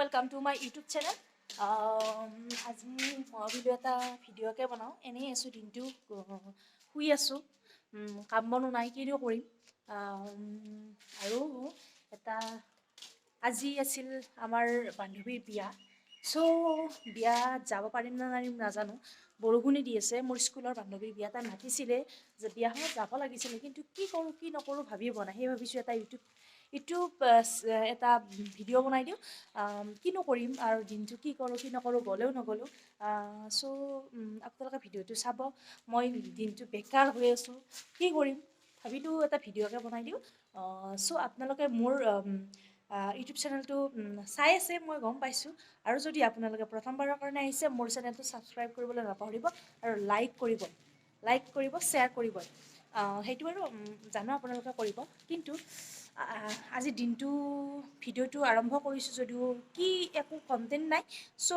welcome to my YouTube channel. আজি মই video এটা ভিডিওকে বনাওঁ এনেই আছো দিনটো শুই আছো কাম বনো নাই কিনো কৰিম আৰু এটা আজি আছিল আমাৰ বান্ধৱীৰ বিয়া সো বিয়া যাব পাৰিম না নাৰিম নাজানো বৰষুণে দি আছে মোৰ স্কুলৰ বান্ধৱীৰ বিয়া তাই মাতিছিলে যে বিয়াখনত যাব লাগিছিল কিন্তু কি কৰোঁ কি নকৰোঁ ভাবিব নাই সেই ভাবিছোঁ এটা ইউটিউব এটা ভিডিঅ' বনাই দিওঁ কিনো কৰিম আৰু দিনটো কি কৰোঁ কি নকৰোঁ গ'লেও নগ'লোঁ সো আপোনালোকে ভিডিঅ'টো চাব মই দিনটো বেকাৰ হৈ আছোঁ কি কৰিম ভাবিলোঁ এটা ভিডিঅ'কে বনাই দিওঁ সো আপোনালোকে মোৰ ইউটিউব চেনেলটো চাই আছে মই গম পাইছোঁ আৰু যদি আপোনালোকে প্ৰথমবাৰৰ কাৰণে আহিছে মোৰ চেনেলটো ছাবস্ক্ৰাইব কৰিবলৈ নাপাহৰিব আৰু লাইক কৰিব শ্বেয়াৰ কৰিব সেইটো আৰু জানো আপোনালোকে কৰিব কিন্তু আজি দিনটো ভিডিঅ'টো আৰম্ভ কৰিছোঁ যদিও কি একো কণ্টেণ্ট নাই চ'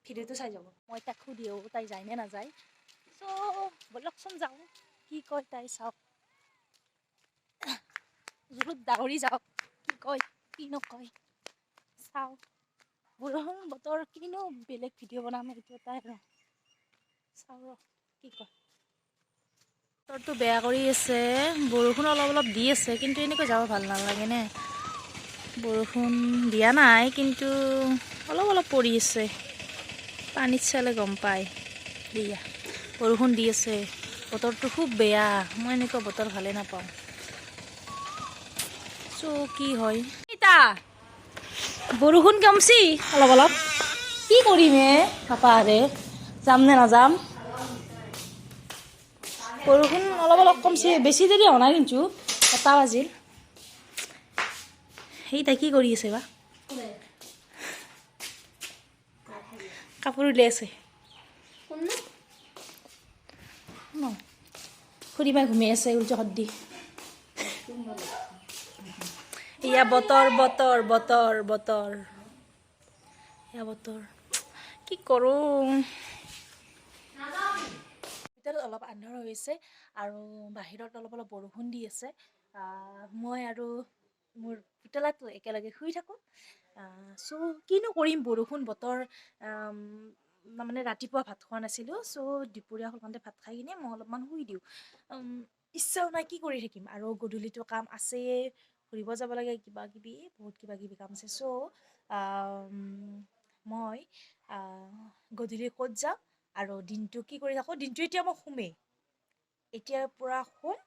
ভিডিঅ'টো চাই যাব মই তাক সুধিও তাই যায় নে নাযায় চ' ব'লকচোন যাওঁ কি কয় তাই চাওক জোৰত দাউৰি যাওক কি কয় কি নকয় চাওঁ বৰষুণ বতৰ কিনো বেলেগ ভিডিঅ' বনাম এইটো এটা আৰু চাওঁ ৰ কি কয় বতৰটো বেয়া কৰি আছে বৰষুণ অলপ দি আছে কিন্তু এনেকৈ যাব ভাল নালাগে নে বৰষুণ দিয়া নাই কিন্তু অলপ পৰি আছে পানীত চালে গম পায় দিয়া বৰষুণ দি আছে বতৰটো খুব বেয়া মই এনেকুৱা বতৰ ভালে নাপাওঁ চ' কি হয় ইতা বৰষুণ কমছি অলপ কি কৰিম পাপাৰে যাম নে নাযাম বৰষুণ অলপ কমছে বেছি দেৰি হোৱা নাই কিন্তু 7 বাজিল সেইটা কি কৰি আছে বা কাপোৰ উলিয়াই আছে খুৰীমাই ঘুমাই আছে উল্টা হাত দি এয়া বতৰ এয়া বতৰ কি কৰোঁ ভিতৰত অলপ আন্ধাৰ হৈছে আৰু বাহিৰত অলপ বৰষুণ দি আছে মই আৰু মোৰ পুতলাটো একেলগে শুই থাকোঁ চ' কিনো কৰিম বৰষুণ বতৰ মানে ৰাতিপুৱা ভাত খোৱা নাছিলোঁ চ' দুপৰীয়া সময়তে ভাত খাই কিনে মই অলপমান শুই দিওঁ ইচ্ছাও নাই কি কৰি থাকিম আৰু গধূলিটো কাম আছেই ফুৰিব যাব লাগে বহুত কিবা কিবি কাম আছে চ' মই গধূলি ক'ত যাম আৰু দিনটো কি কৰি থাকোঁ দিনটো এতিয়া মই শুমেই এতিয়াৰ পৰা শুম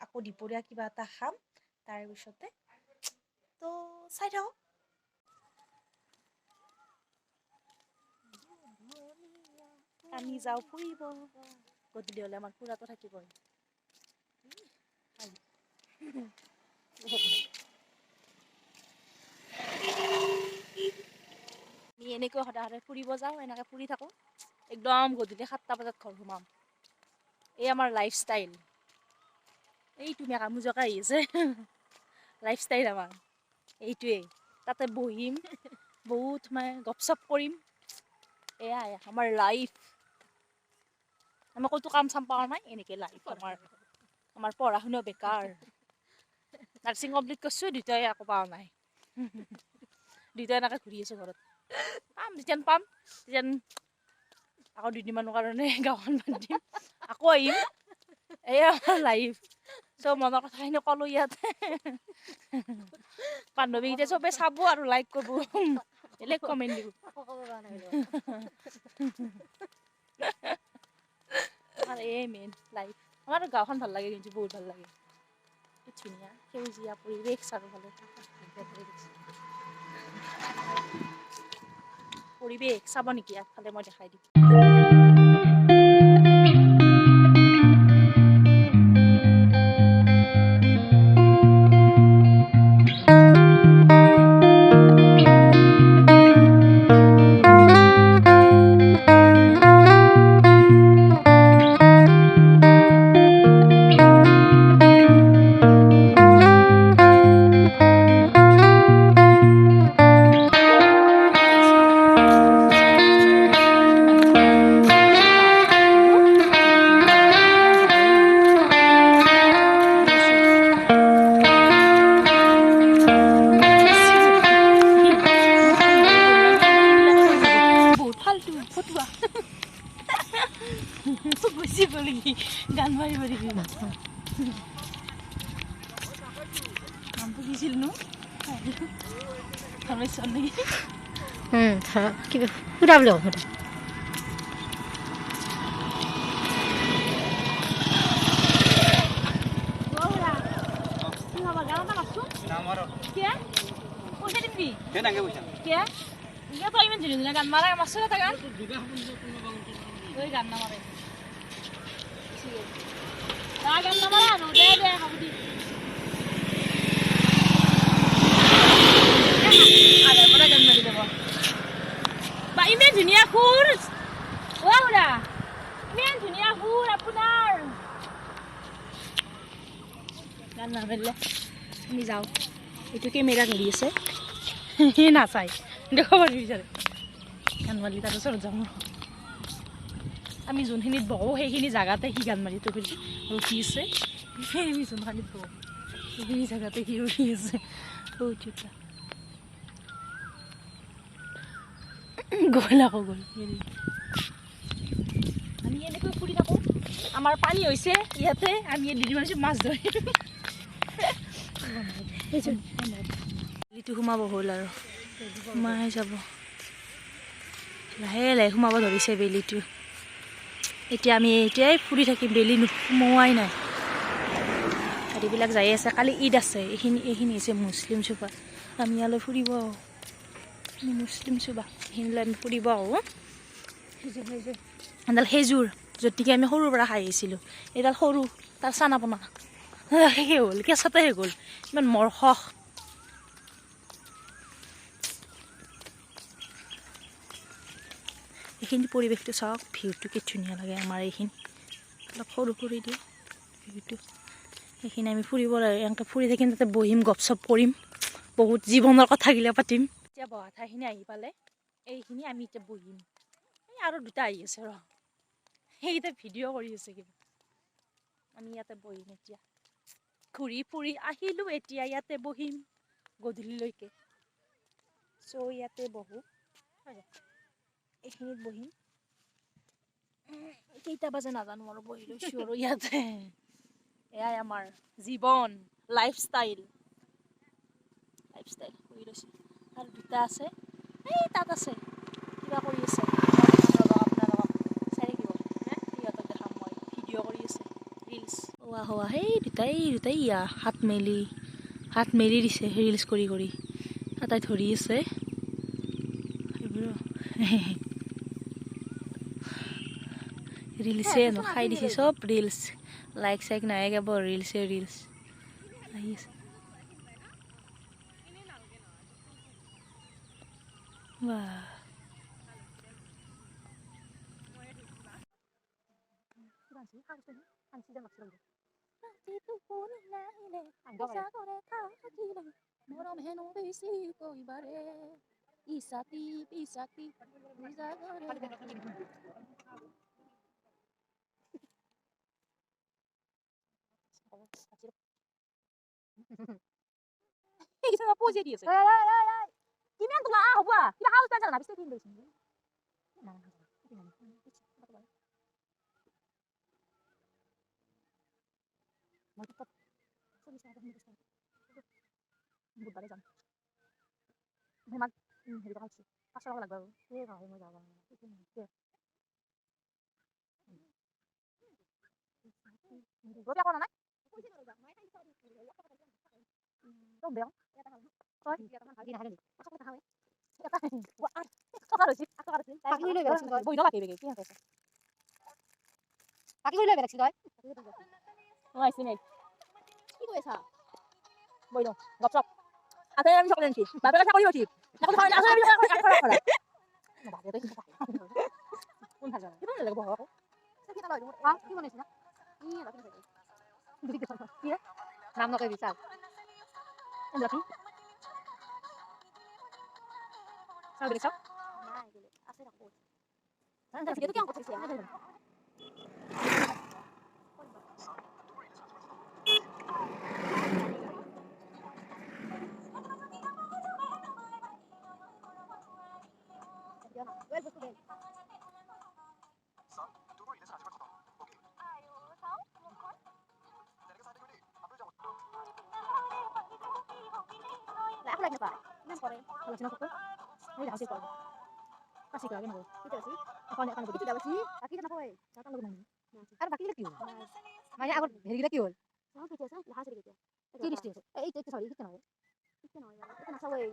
আকৌ দুপৰীয়া কিবা এটা খাম তাৰপিছতে তো চাই থাকক আমি যাওঁ ফুৰিব গধূলি হ'লে আমাৰ ফুৰাটো থাকিবই আমি এনেকৈ সদায় ফুৰিব যাওঁ এনেকৈ ফুৰি থাকোঁ একদম গধূলি 7টা বজাত ঘৰ সোমাম এই আমাৰ লাইফষ্টাইল এইটো মেকামুজকে আহি আছে লাইফষ্টাইল আমাৰ এইটোৱেই তাতে বহিম বহুত মানে গপচপ কৰিম এয়াই আমাৰ লাইফ আমি ক'তো কাম চাম পোৱা নাই এনেকৈ লাইফ আমাৰ পঢ়া শুনা বেকাৰ নাৰ্ছিং কমপ্লিট কৰিছোঁ দুটাই একো পোৱা নাই দুটাই এনেকৈ ঘূৰি আছোঁ ঘৰত যেতিয়া পাম তেতিয়া আকৌ 2 দিনমানৰ কাৰণে গাঁৱখন বান্ধিম আকৌ আহিম এয়া আমাৰ লাইফ চব মনৰ কথাখিনি ক'লোঁ ইয়াতে বান্ধৱীকেইটা চবে চাব আৰু লাইক কৰিব বেলেগ কমেণ্ট দিব আমাৰ এই মেইন লাইফ আমাৰ গাঁওখন ভাল লাগে কিন্তু বহুত ভাল লাগে ধুনীয়া সেউজীয়া পৰিৱেশ চাৰিওফালে পৰিৱেশ চাব নেকি আগফালে মই দেখাই দিম নামটো কি ছিল নো ধৰ্মেশ্বৰ নেকি কিবা সুধা বুলি সুধা গান মাৰা মাছ এটা গান গান নামাৰে গান নামাৰা আৰু দে দে হ'ব দি গান মাৰি যাব বা ইমান ধুনীয়া সুৰ খুৰা ইমান ধুনীয়া সুৰ আপোনাৰ গান নামাৰিলে আমি যাওঁ এইটো কেমেৰা ধৰি আছে সি নাচাই দেখাব বিচাৰে গান মাৰি তাৰ ওচৰত যাওঁ আমি যোনখিনিত বহোঁ সেইখিনি জেগাতে সি গান মাৰি থৈ ৰখি আছে আমি যোনখিনিত বহোঁ সেইখিনি জেগাতে সি ৰখি আছে গ'ল আকৌ গ'ল আমি এনেকৈ ফুৰি থাকোঁ আমাৰ পানী হৈছে ইয়াতে আমি দুদিন মাৰিছোঁ মাছ ধৰিম বেলিটো সোমাব হ'ল আৰু সোমাই যাব লাহে লাহে সোমাব ধৰিছে বেলিটো এতিয়া আমি এতিয়াই ফুৰি থাকিম বেলি সোমোৱাই নাই গাড়ীবিলাক যাই আছে কালি ঈদ আছে এইখিনি হৈছে মুছলিম চুবা আমি ইয়ালৈ ফুৰিব আমি মুছলিম চুবা এইখিনিলৈ আমি ফুৰিব আহোঁ এডাল সেইযোৰ য'ত নেকি আমি সৰুৰ পৰা খাই আহিছিলোঁ এইডাল সৰু তাৰ চানা পোনা শেষে হ'ল কেঁচাতে শেষ হ'ল ইমান মৰখক এইখিনি পৰিৱেশটো চাওক ভিউটো কি ধুনীয়া লাগে আমাৰ এইখিনি অলপ সৰু কৰি দিওঁ ভিউটো এইখিনি আমি ফুৰিব লাগে এনেকৈ ফুৰি থাকিম তাতে বহিম গপচপ কৰিম বহুত জীৱনৰ কথাগিলা পাতিম এতিয়া বহা ঠাইখিনি আহি পালে এইখিনি আমি এতিয়া বহিম এই আৰু দুটা আহি আছে ৰ সেইকেইটা ভিডিঅ' কৰি আছে কিবা আমি ইয়াতে বহিম এতিয়া ঘূৰি ফুৰি আহিলোঁ এতিয়া ইয়াতে বহিম গধূলিলৈকে চ' ইয়াতে বহোঁ এইখিনিত বহিম কেইটা বাজে নাজানো আৰু বহি লৈছোঁ আৰু ইয়াতে এয়াই আমাৰ জীৱন লাইফষ্টাইল কৰি লৈছোঁ আৰু দুটা আছে এই তাত আছে কিবা কৰি আছে আপোনালোকক চাই থাকিব সিহঁতক দেখাম মই ভিডিঅ' কৰি আছে ৰিলচ হোৱা সেই দুটাই হাত মেলি দিছে ৰিলচ কৰি এটাই ধৰি আছে ৰিলছে খাই দিছে চব ৰিলচ লাইক চাইক নাই কেৱল ৰিলচ আহি আছে মৰম হেনো বেছি কইবাৰে ইছাতি পিছাতি পইচা দি আছে কিমান তোমাৰ হ'ব কিবা হাউচ পাইছা না বিস্তাৰিত দিন লৈছে মই তো বুধবাৰে যাম মই হেৰি টকা হৈছে 500 টকা লাগব আৰু সেই নহয় মই যাব গৈ আকৌ নাই তো বেয়া হয় আজি নাহে নি কথা হয় টকা লৈছি বাকি লৈ বেলেগ বহি নলা কেবে কি আছে বাকি লৈ বেলেগ তই মই আইছি নাই কি কৈছা বহি ন গপছপ আছে আমি সকলে আনছি বাপে কথা কইও ঠিক এখন খাওয়া আছে আমি কাট করা করা না বাপে তো কোন ভাজা কিমান লাগে বহ আকৌ কি তালা কি বনাইছ না কি নাম নকই বিচাৰ এমলাকি চাও দেখছ নাই গলে আছে ৰাখো না এটা কি অঙ্ক থাকছে ইমান কৰে আলোচনা কত এই ৰাজি কৰে কাছি কৰে নকৰে কিটা আছে এখন এখন গদি কিটা আছে বাকি নকয় তাত লগ নাই আৰু বাকি কি হ'ল মানে আগত হেৰি কিটা কি হ'ল চাও কি আছে লাহা চলি কিটা কি দিছে এই সৰি কিটা নহয় এটা নাচাওই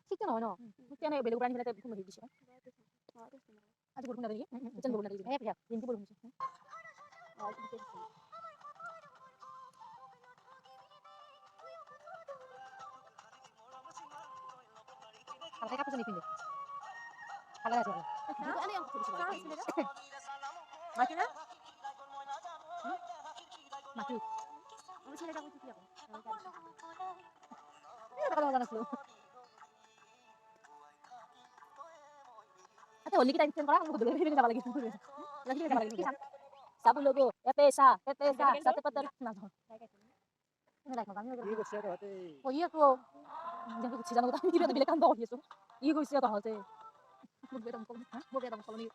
ঠিক নহয় ন কেনে বেলেগ ব্ৰাঞ্চ বিলাকে ফোন মাৰি দিছে আজি বৰষুণ নালাগে কিচেন বৰষুণ নালাগে এই পিয়া দিনটো বৰষুণ হৈছে হালকা কাপোৰ নিপিন্ধে হালকা আছে এনে মাটি না মাটি আমি ছেলে যাবো কি যাবো এটা কথা জানাছিলো আচ্ছা ওলি কি টাইম স্পেন্ড করা আমাকে বেলে বেলে যাব লাগে লাগি যাব লাগে সব লোग এপেসা সাথে পত্র না ধর না দেখো আমি এই বসে হতে ওই তো যেন কিছু জানো আমি কি বেলে কাম দাও হইছো ই কইছে তো হতে বগে দাম কলনি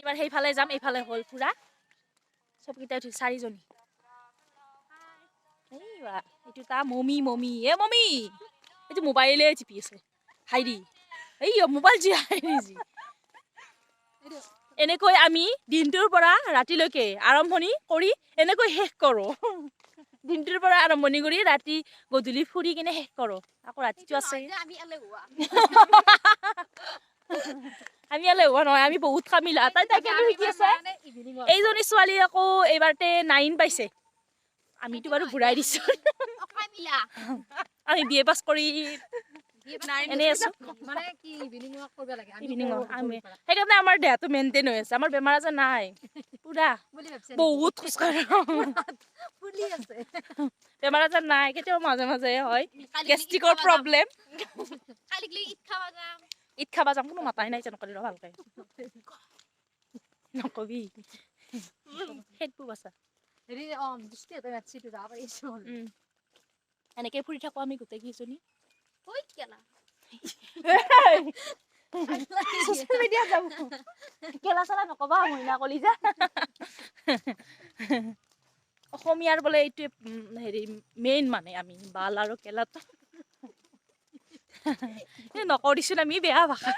এবাৰ সেইফালে যাম এইফালে হ'ল পুৰা চবকেইটা উঠি 4 জনী এইবা এইটো তা মমি মমি এ মমি এইটো মোবাইলে টিপি আছে হাইৰি এই মোবাইল জি হাইৰি জি এনেকৈ আমি দিনটোৰ পৰা ৰাতিলৈকে আৰম্ভণি কৰি এনেকৈ শেষ কৰো দিনটোৰ পৰা আৰম্ভণি কৰি ৰাতি গধূলি ফুৰি কিনে শেষ কৰো আকৌ ৰাতিটো আছে আমি আলেহুৱা আমি আলেহুৱা নহয় আমি বহুত কামিলা তাই কেনে কি আছে এইজনী ছোৱালী আকৌ এইবাৰতে 9 পাইছে আমিতো বাৰু ঘুৰাই দিছো কামিলা আমি বিএ পাস কৰি এনে আছো মানে কি ইভিনিং ওয়াক কৰিব লাগে আমি সেইকাৰণে আমাৰ দেহটো মেইনটেইন হৈ আছে আমাৰ বেমাৰ আজাৰ নাই পুৰা বহুত খুচকাৰো ফুলি আছে বেমাৰ আজাৰ নাই কেতিয়াও মাজে মাজে হয় গেষ্ট্ৰিকৰ প্ৰব্লেম খালি ইট খাবা যাম কোনো মাতাই নাই জানো কৰি ভালকৈ নকবি হেডবু বাছা হেৰি দৃষ্টি এটা মেটছিটো যাব পাৰিছো এনেকে ফুৰি থাকো আমি গোটেই কিজনী ওই কেলা সোশ্যাল মিডিয়া যাব কেলা চলা নকবা মইনা কলি যা অসমীয়াৰ বলে এইটো হেৰি মেইন মানে আমি বাল আৰু কেলাটো নকৰিছো আমি বেয়া ভাষা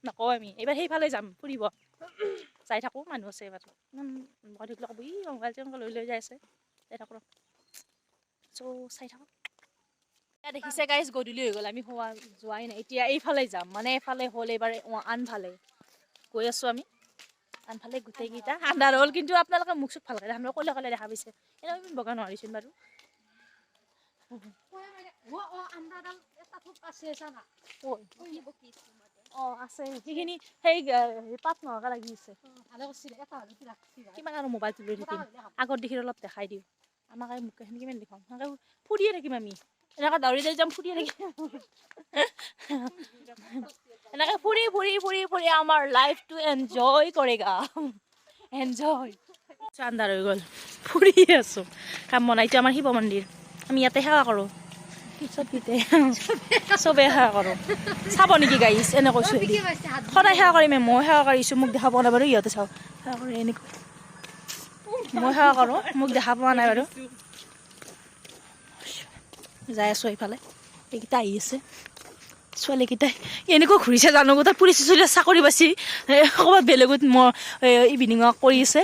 নকওঁ আমি এইবাৰ সেইফালে যাম ফুৰিব যাই থাকো মানুহ আছে এইবাৰ মই দেখিলে ক'ব ই মোবাইল চোবাইল লৈ যাই আছে যাই থাকো চাই থাকো দেখিছে গাইজ গধূলি হৈ গ'ল আমি হোৱা যোৱাই নাই এতিয়া এইফালে যাম মানে এইফালে হ'ল এইবাৰ আনফালে গৈ আছো আমি আনফালে গোটেইকেইটা আন্ধাৰ হ'ল কিন্তু আপোনালোকে মুখ চুখ ভালকৈ দেখা ক'লে ক'লে দেখা পাইছে এনেও আমি বগা নোৱাৰিছোন বাৰু আছে সেইখিনি সেই পাত নহকা লাগি আছে কিমান আৰু মোবাইলটো লৈ থাকিম আগত দেখি অলপ দেখাই দিওঁ আমাক মুখখিনি কিমান দেখাম ফুৰিয়ে থাকিম আমি এনেকৈ দৌৰি যাই যাম ফুৰিয়ে থাকিম এনেকৈ ফুৰি ফুৰি ফুৰি ফুৰি আমাৰ লাইফটো এনজয় কৰেগা এনজয় আন্ধাৰ হৈ গ'ল ফুৰি আছো কাম বনাইতো আমাৰ শিৱ মন্দিৰ আমি ইয়াতে সেৱা কৰোঁ চবে সেৱা কৰোঁ চাব নেকি গাইছ এনে কৈছোঁ সদায় সেৱা কৰিমে মই সেৱা কৰিছোঁ মোক দেখা পোৱা নাই বাৰু ইহঁতে চাওঁ সেৱা কৰি এনেকৈ মই সেৱা কৰোঁ মোক দেখা পোৱা নাই বাৰু যাই আছোঁ এইফালে এইকেইটা আহি আছে ছোৱালীকেইটাই এনেকৈ ঘূৰিছে জানো গোটেই পুলিচ চুলিচ চাকৰি বাচি ক'ৰবাত বেলেগত মই ইভিনিং ৱাক কৰি আছে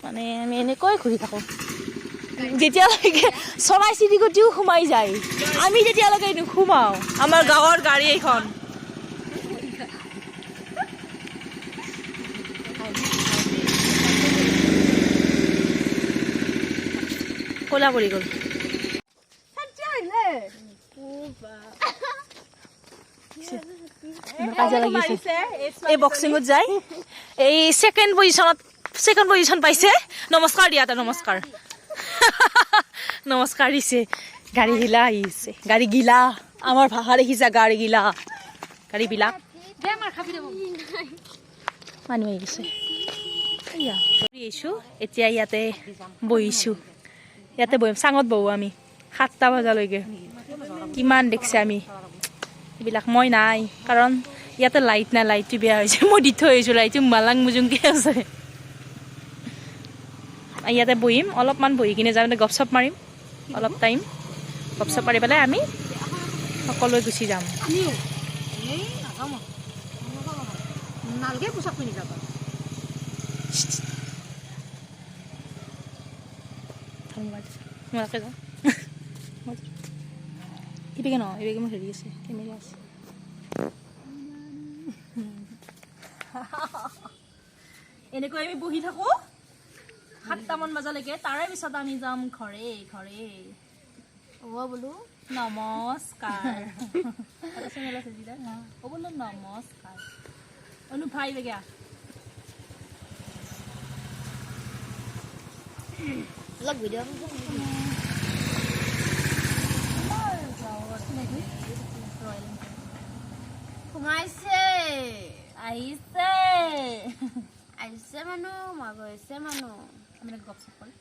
মানে আমি এনেকৈ ঘূৰি থাকোঁ যেতিয়ালৈকে চৰাই চিৰিকটিও সোমাই যায় আমি যেতিয়ালৈকে নোসোমাওঁ আমাৰ গাঁৱৰ গাড়ী এখন ক'লা পৰি গ'ল এই বক্সিঙত যায় এই ছেকেণ্ড পজিশ্যন পাইছে নমস্কাৰ দিয়া এটা নমস্কাৰ নমস্কাৰ দিছে গাড়ী গিলা আহিছে গাড়ী গিলা আমাৰ ভাষা দেখিছা গাড়ী গিলা গাড়ী বিলাক মানুহ আহিছে আহিছোঁ এতিয়া ইয়াতে বহিছোঁ ইয়াতে বহিম চাঙত বহোঁ আমি 7টা বজালৈকে কিমান দেখিছে আমি এইবিলাক মই নাই কাৰণ ইয়াতে লাইট নাই লাইটটো বেয়া হৈছে মই দি থৈ আহিছোঁ লাইটটো মালাং মুজুংকৈ আছে ইয়াতে বহিম অলপমান বহি কিনে যাম গপচপ মাৰিম অলপ টাইম গপচপ মাৰি পেলাই আমি সকলোৱে গুচি যাম নালগে পোছাক পিন্ধি যাবা ইবেগে ন ইবেগে মোৰ হেৰি আছে কেমেৰা আছে এনেকৈ আমি বহি থাকো 7টামান বজালৈকে তাৰে পিছত আমি যাম ঘৰে ঘৰে বোলো নমস্কাৰ বোলো নমস্কাৰ অনু ভাই বেগা লগ ভিডিঅ' সোমাইছে আহিছে আহিছে মানুহ মই গৈছে মানুহ আমি গপচপ কৰি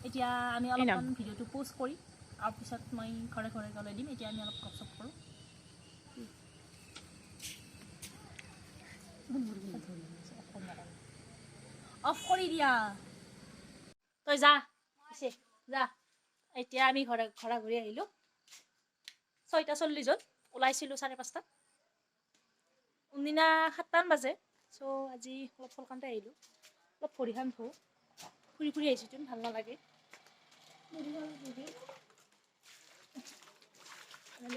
এতিয়া আমি অলপমান ভিডিঅ'টো প'ষ্ট কৰিম আৰু পিছত মই ঘৰে ঘৰে গ'লে দিম এতিয়া আমি অলপ গপচপ কৰোঁ অফ কৰি দিয়া তই যা যা এতিয়া আমি ঘৰা ঘূৰি আহিলোঁ 6:40 ওলাইছিলোঁ 5:30 কোনদিনা 7টামান বাজে চ' আজি অলপ সোনকালতে আহিলোঁ অলপ ভৰিখন ধুওঁ ফুৰি ফুৰি আহিছোঁ তুমি ভাল নালাগে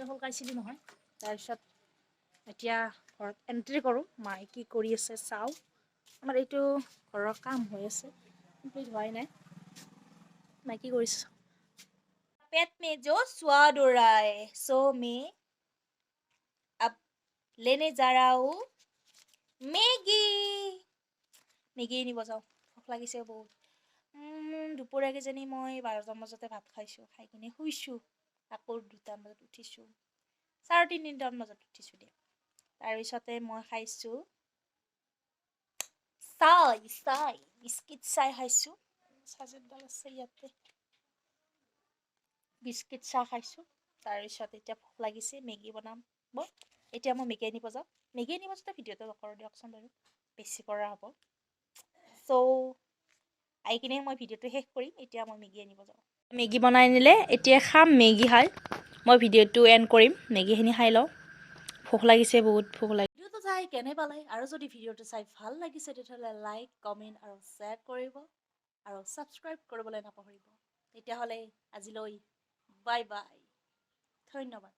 সোনকাইছিলোঁ নহয় তাৰপিছত এতিয়া ঘৰত এণ্ট্ৰি কৰোঁ মায়ে কি কৰি আছে চাওঁ আমাৰ এইটো ঘৰৰ কাম হৈ আছে কমপ্লিট হোৱাই নাই মায়ে কি কৰিছে पेट में जो स्वाद हो रहा है सो मैं अब लेने जा रहा हूँ মেগী নিব যাওঁ ভোক লাগিছে বহুত দুপৰীয়া কিজানি মই 12টামান বজাতে ভাত খাইছোঁ খাই কিনে শুইছোঁ আকৌ 2টামান বজাত উঠিছোঁ 3:30টামান বজাত উঠিছোঁ দিয়া তাৰপিছতে মই খাইছোঁ চাই বিস্কিট চাই খাইছোঁ চাৰ্জাৰডাল আছে ইয়াতে বিস্কিট চাহ খাইছোঁ তাৰপিছত এতিয়া ভোক লাগিছে মেগী বনাম এতিয়া মই মেগী আনিব যাওঁ মেগী আনিব যাওঁতে ভিডিঅ'টো নকৰোঁ দিয়কচোন বাৰু বেছি কৰা হ'ব চ' আহি কিনে মই ভিডিঅ'টো শেষ কৰিম এতিয়া মই মেগী আনিব যাওঁ মেগী বনাই আনিলে এতিয়া খাম মেগী খাই মই ভিডিঅ'টো এণ্ড কৰিম মেগীখিনি খাই লওঁ ভোক লাগিছে বহুত ভোক লাগে ভিডিঅ'টো চাই কেনে পালে আৰু যদি ভিডিঅ'টো চাই ভাল লাগিছে তেতিয়াহ'লে লাইক কমেণ্ট আৰু শ্বেয়াৰ কৰিব আৰু ছাবস্ক্ৰাইব কৰিবলৈ নাপাহৰিব তেতিয়াহ'লে আজিলৈ বাই বাই ধন্যবাদ